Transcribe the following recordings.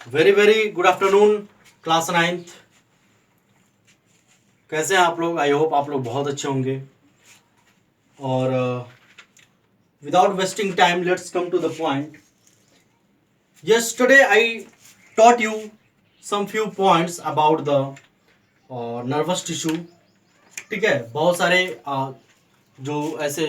Very very good afternoon class 9th। कैसे हैं आप लोग? आई होप आप लोग बहुत अच्छे होंगे। और without wasting time let's come to the point. Yesterday I taught you some few points about the nervous tissue। ठीक है, बहुत सारे जो ऐसे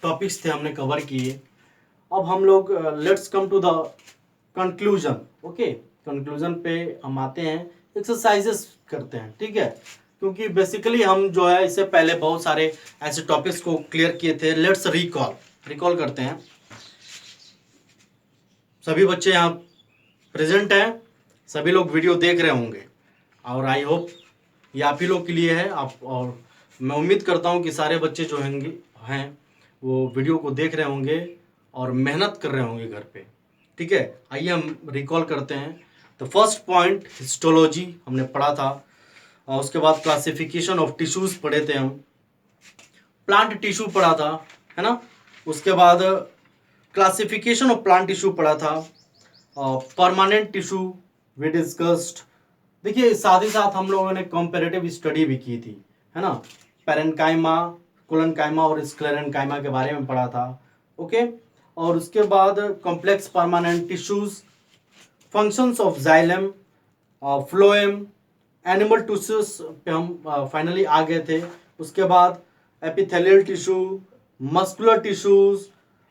टॉपिक्स थे हमने कवर किए। अब हम लोग let's come to the conclusion. Okay, conclusion पे हम आते हैं, एक्सरसाइजेस करते हैं। ठीक है, क्योंकि बेसिकली हम जो है इससे पहले बहुत सारे ऐसे टॉपिक्स को क्लियर किए थे। लेट्स रिकॉल करते हैं। सभी बच्चे यहाँ प्रेजेंट हैं, सभी लोग वीडियो देख रहे होंगे और आई होप ये आप ही लोग के लिए है। आप और मैं उम्मीद करता हूँ कि सारे बच्चे जो हैं वो वीडियो को देख रहे होंगे और मेहनत कर रहे होंगे घर पे। ठीक है, आइए हम रिकॉल करते हैं। तो फर्स्ट पॉइंट हिस्टोलॉजी हमने पढ़ा था, और उसके बाद क्लासिफिकेशन ऑफ टिश्यूज पढ़े थे हम, प्लांट टिश्यू पढ़ा था, है ना। उसके बाद क्लासिफिकेशन ऑफ प्लांट टिश्यू पढ़ा था, परमानेंट टिश्यू वी डिस्कस्ड। देखिए, साथ ही साथ हम लोगों ने कंपैरेटिव स्टडी भी की थी, है ना। पेरेन्काइमा, कोलेनकाइमा और स्क्लेरेन्काइमा के बारे में पढ़ा था। ओके, और उसके बाद complex permanent tissues, functions of xylem, phloem, animal tissues पे हम फाइनली आ गए थे। उसके बाद epithelial tissue, muscular tissues.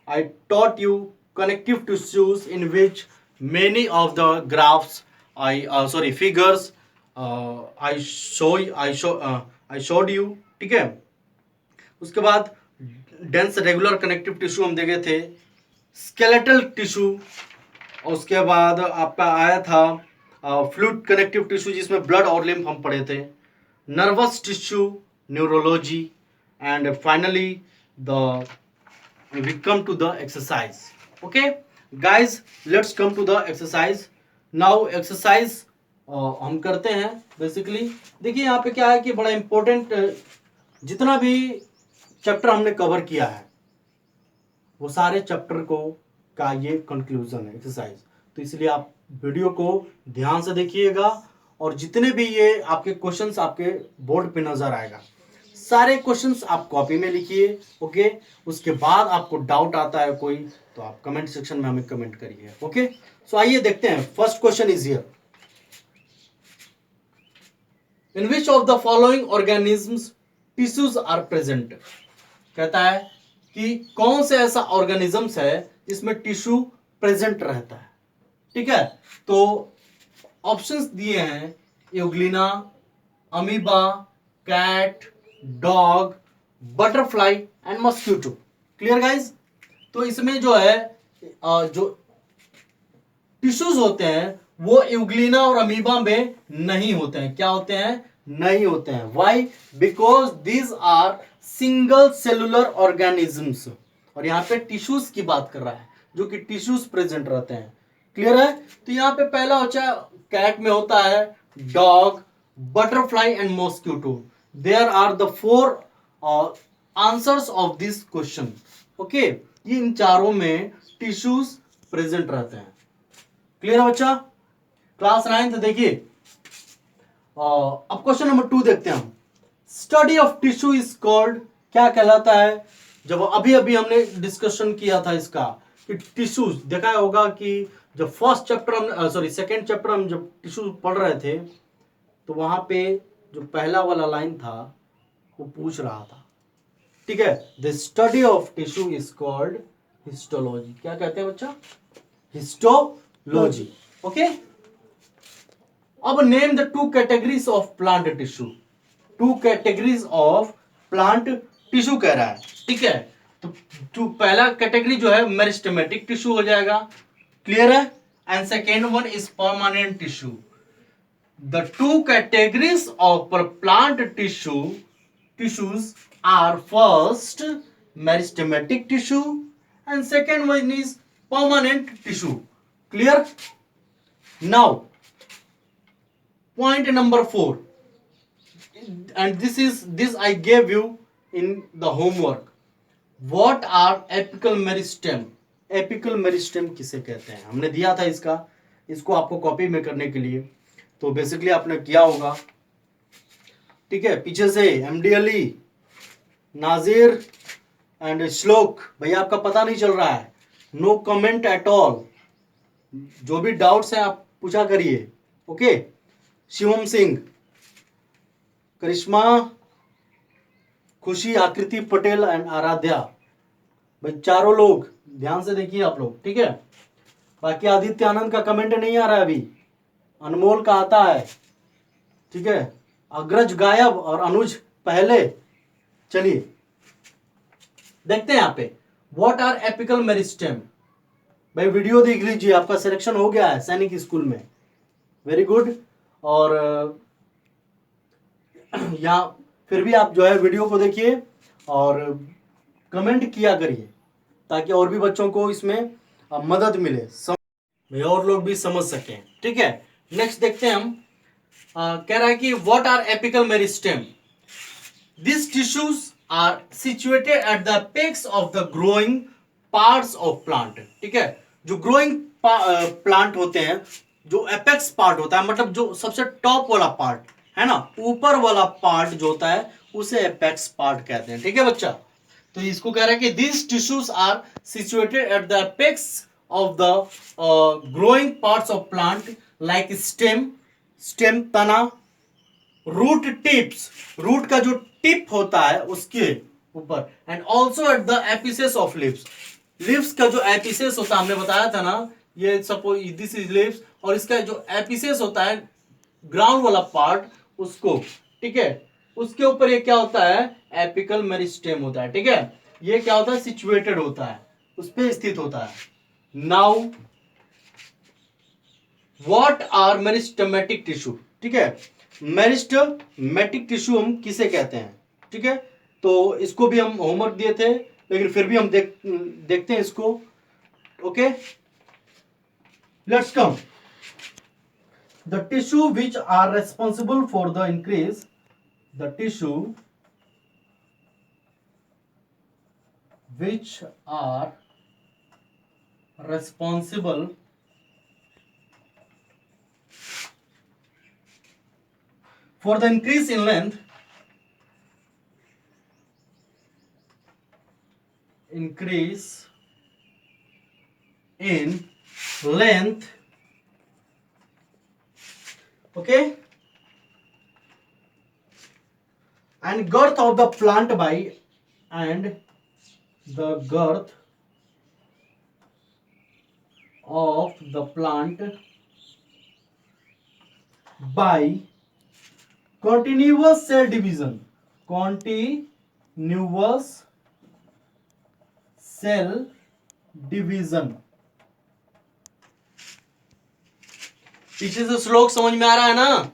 I taught you connective tissues in which many of the graphs figures I showed you। ठीक है, उसके बाद डेंस रेगुलर कनेक्टिव टिश्यू हम देखे थे, स्केलेटल टिश्यू, और उसके बाद आपका आया था फ्लूइड कनेक्टिव टिश्यू जिसमें ब्लड और लिम्फ हम पढ़े थे, nervous tissue, neurology, and finally the we come to the exercise। okay guys, let's come to the exercise now। exercise हम करते हैं बेसिकली। देखिए यहाँ पे क्या है कि बड़ा इंपॉर्टेंट, जितना भी चैप्टर हमने कवर किया है वो सारे चैप्टर को का ये कंक्लूजन है एक्सरसाइज। तो इसलिए आप वीडियो को ध्यान से देखिएगा, और जितने भी ये आपके क्वेश्चंस आपके बोर्ड पे नजर आएगा, सारे क्वेश्चंस आप कॉपी में लिखिए। ओके, उसके बाद आपको डाउट आता है कोई तो आप कमेंट सेक्शन में हमें कमेंट करिए। ओके, सो आइए देखते हैं। First question is here, in which of the following organisms tissues are present. कहता है कि कौन से ऐसा ऑर्गेनिजम्स है जिसमें टिश्यू प्रेजेंट रहता है। ठीक है, तो ऑप्शंस दिए हैं, euglena, amoeba, cat, dog, butterfly and mosquito. Clear guys? तो इसमें जो है जो टिश्यूज होते हैं वो यूग्लिना और अमीबा में नहीं होते हैं। क्या होते हैं? नहीं होते हैं। Why? Because these are single cellular organisms, और यहाँ पे टिश्यूज की बात कर रहा है जो कि टिश्यूज प्रेजेंट रहते हैं। क्लियर है? तो यहाँ पे पहला होता, कैट में होता है dog, butterfly and mosquito. There are the 4 answers of this question. Okay, ये इन चारों में टिश्यूज प्रेजेंट रहते हैं। क्लियर है बच्चा? क्लास 9th देखिए। अब क्वेश्चन नंबर 2 देखते हैं हम। Study of tissue is called, क्या कहलाता है? जब अभी अभी हमने डिस्कशन किया था इसका कि टिश्यूज, देखा होगा कि जब फर्स्ट चैप्टर हम सेकेंड चैप्टर हम जब टिश्यू पढ़ रहे थे तो वहां पे जो पहला वाला लाइन था वो पूछ रहा था। ठीक है, the study of tissue is called histology. क्या कहते हैं बच्चा? हिस्टोलॉजी। ओके, अब name the 2 categories of plant tissue. 2 categories of plant tissue कह रहा है। ठीक है, तो पहला कैटेगरी जो है मेरिस्टेमेटिक टिश्यू हो जाएगा। क्लियर है? And second one is permanent tissue. The 2 categories of plant tissues are first meristematic tissue and second one is permanent tissue. Clear? Now, point number 4, and this I gave you in the homework. What are apical meristem? Apical meristem किसे कहते हैं? हमने दिया था इसका इसको आपको copy में करने के लिए। तो बेसिकली आपने किया होगा, ठीक है। पीछे से एमडी अली, नाजिर एंड श्लोक, भैया आपका पता नहीं चल रहा है, नो कमेंट एट ऑल। जो भी डाउट्स हैं आप पूछा करिए, ओके। शिवम सिंह, करिश्मा, खुशी, आकृति पटेल एंड आराध्या, भाई चारों लोग ध्यान से देखिए आप लोग, ठीक है। बाकी आदित्य आनंद का कमेंट नहीं आ रहा है अभी, अनमोल का आता है, ठीक है। अग्रज गायब और अनुज पहले। चलिए देखते हैं यहाँ पे, व्हाट आर एपिकल मेरिस्टेम। भाई वीडियो देख लीजिए, आपका सिलेक्शन हो गया है सैनिक स्कूल में, वेरी गुड। और यहाँ फिर भी आप जो है वीडियो को देखिए और कमेंट किया करिए, ताकि और भी बच्चों को इसमें मदद मिले, और लोग भी समझ सकें, ठीक है। नेक्स्ट देखते हैं हम, कह रहा है कि what are apical meristem. This tissues are situated at the apex of the growing parts of plant, ठीक है। जो ग्रोइंग प्लांट होते हैं, जो एपेक्स पार्ट होता है, मतलब जो सबसे टॉप वाला पार्ट है ना, ऊपर वाला पार्ट जो होता है उसे एपेक्स पार्ट कहते हैं, ठीक है बच्चा। तो इसको कह रहा है कि this tissues are situated at the apex of the growing parts of plant like stem, stem तना, रूट टिप्स, रूट का जो टिप होता है उसके ऊपर, and also at the apices of leaves, leaves का जो एपिसेस होता है, हमने बताया था ना, ये सपोज दिस इज लिव्स, और इसका जो एपिसेस होता है ग्राउंड वाला पार्ट उसको, ठीक है, उसके ऊपर ये क्या होता है, एपिकल मेरिस्टेम होता है, ठीक है। ये क्या होता है, सिचुएटेड होता है, उस पे स्थित होता है। Now what are meristematic tissue, ठीक है। मेरिस्टेमेटिक टिश्यू हम किसे कहते हैं, ठीक है। तो इसको भी हम होमवर्क दिए थे, लेकिन फिर भी हम देखते हैं इसको, okay. Let's come, the tissue which are responsible for the increase, the tissue which are responsible for the increase in length, increase in length, okay, and girth of the plant by, and the girth of the plant by continuous cell division, continuous cell division। पीछे से श्लोक समझ में आ रहा है ना?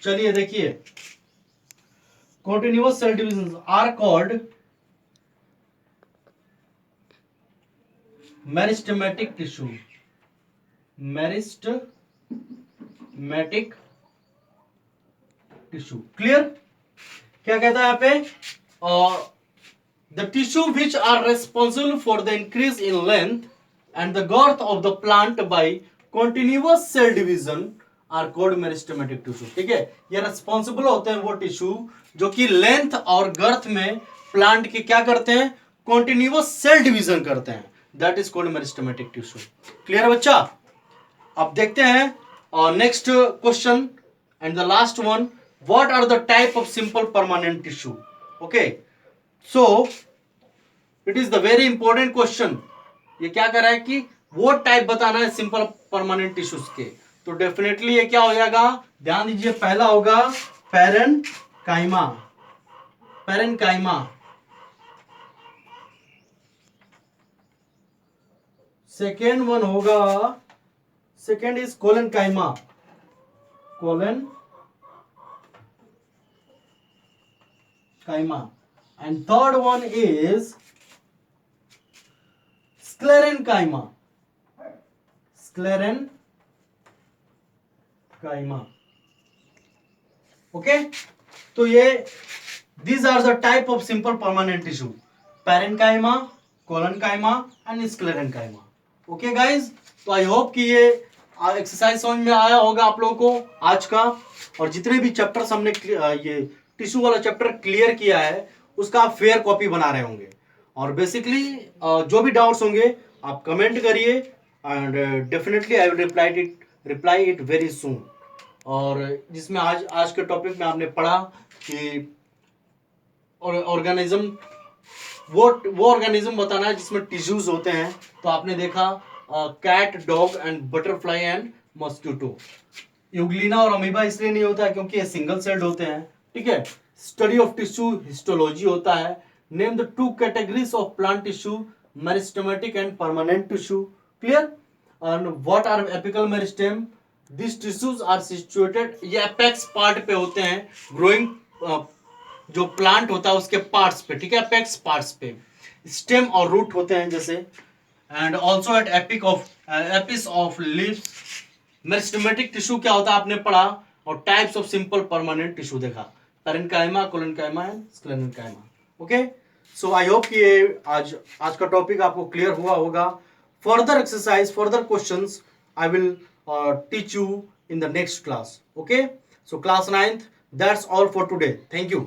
चलिए देखिए, continuous cell divisions are called meristematic tissue, meristematic tissue, clear. क्या कहता है यहाँ पे, the tissue which are responsible for the increase in length and the girth of the plant by continuous cell division are called meristematic tissue, ठीक है। ये responsible होते हैं वो टिश्यू जो कि लेंथ और गर्थ में प्लांट के क्या करते हैं, कॉन्टिन्यूअस सेल डिवीजन करते हैं, that is called meristematic tissue. Clear बच्चा। अब देखते हैं next question and the last one, what are the type of simple permanent tissue, okay. So it is the very important question. ये क्या कर रहा है कि वो टाइप बताना है सिंपल परमानेंट टिश्यूज के, तो डेफिनेटली ये क्या हो जाएगा, ध्यान दीजिए, पहला होगा पैरेनकाइमा, पैरेनकाइमा, सेकेंड वन होगा, second is collenchyma, collenchyma, and third one is sclerenchyma, sclerenchyma, okay. तो ये these are the type of simple permanent tissue, parenchyma, collenchyma and sclerenchyma, okay guys, तो आई होप कि ये एक्सरसाइज समझ में आया होगा आप लोगों को आज का, और जितने भी चैप्टर्स हमने ये टिश्यू वाला चैप्टर क्लियर किया है उसका आप फेयर कॉपी बना रहे होंगे। और बेसिकली जो भी डाउट्स होंगे आप कमेंट करिए, and definitely I will reply it very soon. और जिसमें आज के टॉपिक में आपने पढ़ा कि ऑर्गेनिज्म, वो ऑर्गेनिज्म बताना है जिसमें टिश्यूज होते हैं। तो आपने देखा cat, dog and butterfly and mosquito. Euglena और अमीबा इसलिए नहीं होता है क्योंकि ये सिंगल सेल्ड होते हैं, ठीक है। स्टडी ऑफ टिश्यू हिस्टोलॉजी होता है। Name the two categories of plant tissue, meristematic and permanent tissue, clear. And what are apical meristem, this tissues are situated, ये एपेक्स पार्ट पे होते हैं, ग्रोइंग जो प्लांट होता है उसके पार्ट्स पे, ठीक है, एपेक्स पार्ट्स पे। स्टेम और रूट होते हैं जैसे, and also at apices of leaves. Meristematic tissue क्या होता है आपने पढ़ा, और types of simple permanent tissue देखा, parenchyma, collenchyma and sclerenchyma. Okay, so I hope कि ये आज का टॉपिक आपको क्लियर हुआ होगा। Further exercise, further questions I will teach you in the next class. Okay, so class 9th, that's all for today. Thank you.